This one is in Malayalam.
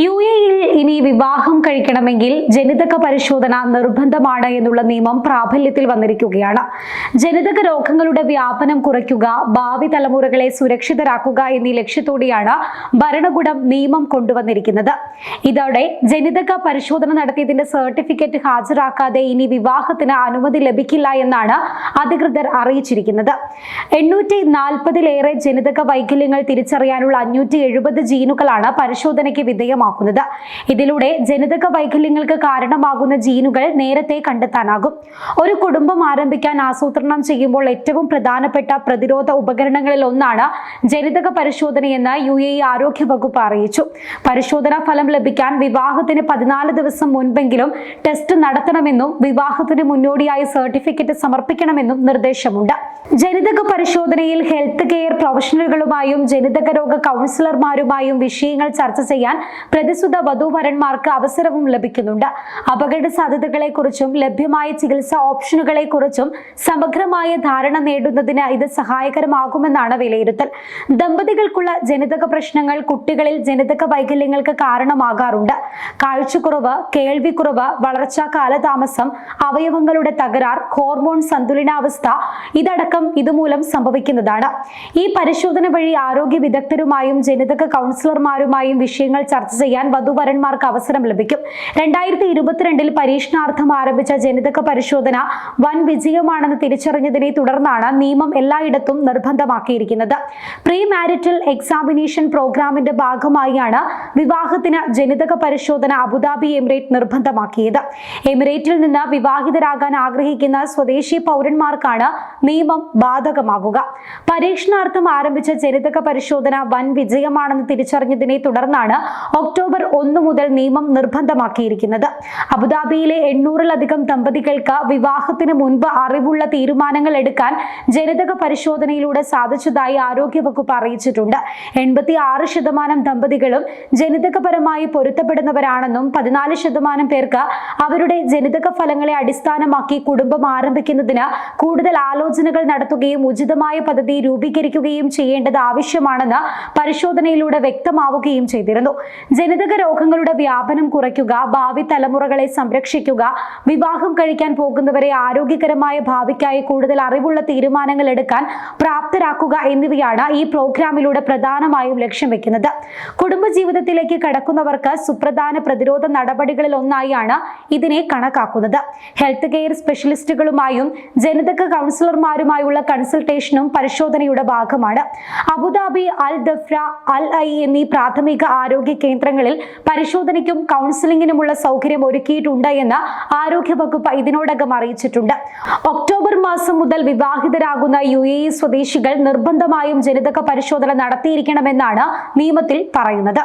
യുഎഇയിൽ ഇനി വിവാഹം കഴിക്കണമെങ്കിൽ ജനിതക പരിശോധന നിർബന്ധമാണ് എന്നുള്ള നിയമം പ്രാബല്യത്തിൽ വന്നിരിക്കുകയാണ്. ജനിതക രോഗങ്ങളുടെ വ്യാപനം കുറയ്ക്കുക, ഭാവി തലമുറകളെ സുരക്ഷിതരാക്കുക എന്നീ ലക്ഷ്യത്തോടെയാണ് ഭരണകൂടം നിയമം കൊണ്ടുവന്നിരിക്കുന്നത്. ഇതോടെ ജനിതക പരിശോധന നടത്തിയതിന്റെ സർട്ടിഫിക്കറ്റ് ഹാജരാക്കാതെ ഇനി വിവാഹത്തിന് അനുമതി ലഭിക്കില്ല എന്നാണ് അധികൃതർ അറിയിച്ചിരിക്കുന്നത്. 840-ലേറെ ജനിതക വൈകല്യങ്ങൾ തിരിച്ചറിയാനുള്ള 570 ജീനുകളാണ് പരിശോധനയ്ക്ക് വിധേയമാക്കുന്നത്. ഇതിലൂടെ ജനിതക വൈകല്യങ്ങൾക്ക് കാരണമാകുന്ന ജീനുകൾ നേരത്തെ കണ്ടെത്താനാകും. ഒരു കുടുംബം ആരംഭിക്കാൻ ആസൂത്രണം ചെയ്യുമ്പോൾ ഏറ്റവും പ്രധാനപ്പെട്ട പ്രതിരോധ ഉപകരണങ്ങളിൽ ഒന്നാണ് ജനിതക പരിശോധനയെന്ന് UAE ആരോഗ്യ വകുപ്പ് അറിയിച്ചു. പരിശോധനാ ഫലം ലഭിക്കാൻ വിവാഹത്തിന് 14 ദിവസം മുൻപെങ്കിലും ടെസ്റ്റ് നടത്തണമെന്നും വിവാഹത്തിന് മുന്നോടിയായി സർട്ടിഫിക്കറ്റ് സമർപ്പിക്കണമെന്നും നിർദ്ദേശമുണ്ട്. ജനിതക പരിശോധനയിൽ ഹെൽത്ത് കെയർ പ്രൊഫഷണലുകളുമായും ജനിതക രോഗ കൗൺസിലർമാരുമായും വിഷയങ്ങൾ ചർച്ച ചെയ്യാൻ പ്രതിസുത വധൂവരന്മാർക്ക് അവസരവും ലഭിക്കുന്നുണ്ട്. അപകട സാധ്യതകളെക്കുറിച്ചും ലഭ്യമായ ചികിത്സാ ഓപ്ഷനുകളെക്കുറിച്ചും സമഗ്രമായ ധാരണ നേടുന്നതിന് ഇത് സഹായകരമാകുമെന്നാണ് വിലയിരുത്തൽ. ദമ്പതികൾക്കുള്ള ജനിതക പ്രശ്നങ്ങൾ കുട്ടികളിൽ ജനിതക വൈകല്യങ്ങൾക്ക് കാരണമാകാറുണ്ട്. കാഴ്ചക്കുറവ്, കേൾവിക്കുറവ്, വളർച്ചാ കാലതാമസം, അവയവങ്ങളുടെ തകരാർ, ഹോർമോൺ സന്തുലനാവസ്ഥ ഇതടക്കം ഇതുമൂലം സംഭവിക്കുന്നതാണ്. ഈ പരിശോധന വഴി ആരോഗ്യ വിദഗ്ധരുമായും ജനിതക കൗൺസിലർമാരുമായും വിഷയങ്ങൾ ചർച്ച ചെയ്യാൻ വധൂവരന്മാർക്ക് അവസരം ലഭിക്കും. 2022-ൽ പരീക്ഷണാർത്ഥം ആരംഭിച്ച ജനിതക പരിശോധന വൻ വിജയമാണെന്ന് തിരിച്ചറിഞ്ഞതിനെ തുടർന്നാണ് നിയമം എല്ലായിടത്തും നിർബന്ധമാക്കിയിരിക്കുന്നത്. പ്രീ മാരിറ്റൽ എക്സാമിനേഷൻ പ്രോഗ്രാമിന്റെ ഭാഗമായാണ് വിവാഹത്തിന് ജനിതക പരിശോധന അബുദാബി എമിറേറ്റ് നിർബന്ധമാക്കിയത്. എമിറേറ്റിൽ നിന്ന് വിവാഹിതരാകാൻ ആഗ്രഹിക്കുന്ന സ്വദേശി പൗരന്മാർക്കാണ് നിയമം ബാധകമാകുക. പരീക്ഷണാർത്ഥം ആരംഭിച്ച ജനിതക പരിശോധന വൻ വിജയമാണെന്ന് തിരിച്ചറിഞ്ഞതിനെ തുടർന്നാണ് ഒക്ടോബർ 1 മുതൽ നിയമം നിർബന്ധമാക്കിയിരിക്കുന്നത്. അബുദാബിയിലെ 800-ലധികം ദമ്പതികൾക്ക് വിവാഹത്തിന് മുൻപ് അറിവുള്ള തീരുമാനങ്ങൾ എടുക്കാൻ ജനിതക പരിശോധനയിലൂടെ സാധിച്ചതായി ആരോഗ്യവകുപ്പ് അറിയിച്ചിട്ടുണ്ട്. 86% ദമ്പതികളും ജനിതകപരമായി പൊരുത്തപ്പെടുന്നവരാണെന്നും 14% പേർക്ക് അവരുടെ ജനിതക ഫലങ്ങളെ അടിസ്ഥാനമാക്കി കുടുംബം ആരംഭിക്കുന്നതിന് കൂടുതൽ ആലോചനകൾ നടത്തുകയും ഉചിതമായ പദ്ധതി രൂപീകരിക്കുകയും ചെയ്യേണ്ടത് ആവശ്യമാണെന്ന് പരിശോധനയിലൂടെ വ്യക്തമാവുകയും ചെയ്തിരുന്നു. ജനിതക രോഗങ്ങളുടെ വ്യാപനം കുറയ്ക്കുക, ഭാവി തലമുറകളെ സംരക്ഷിക്കുക, വിവാഹം കഴിക്കാൻ പോകുന്നവരെ ആരോഗ്യകരമായ ഭാവിക്കായി കൂടുതൽ അറിവുള്ള തീരുമാനങ്ങൾ എടുക്കാൻ പ്രാപ്തരാക്കുക എന്നിവയാണ് ഈ പ്രോഗ്രാമിലൂടെ പ്രധാനമായും ലക്ഷ്യം വെക്കുന്നത്. കുടുംബജീവിതത്തിലേക്ക് കടക്കുന്നവർക്ക് സുപ്രധാന പ്രതിരോധ നടപടികളിൽ ഒന്നായാണ് ഇതിനെ കണക്കാക്കുന്നത്. ഹെൽത്ത് കെയർ സ്പെഷ്യലിസ്റ്റുകളുമായും ജനിതക കൗൺസിലർമാരുമായുള്ള കൺസൾട്ടേഷനും പരിശോധനയുടെ ഭാഗമാണ്. Abu Dhabi, Al Dhafra, Al I എന്നീ പ്രാഥമിക ആരോഗ്യ കേന്ദ്രങ്ങളിൽ പരിശോധനയ്ക്കും കൗൺസിലിംഗിനുമുള്ള സൗകര്യം ഒരുക്കിയിട്ടുണ്ട് എന്ന് ആരോഗ്യ വകുപ്പ് ഇതിനോടകം അറിയിച്ചിട്ടുണ്ട്. ഒക്ടോബർ മാസം മുതൽ വിവാഹിതരാകുന്ന UAE സ്വദേശികൾ നിർബന്ധമായും ജനിതക പരിശോധന നടത്തിയിരിക്കണമെന്നാണ് നിയമത്തിൽ പറയുന്നത്.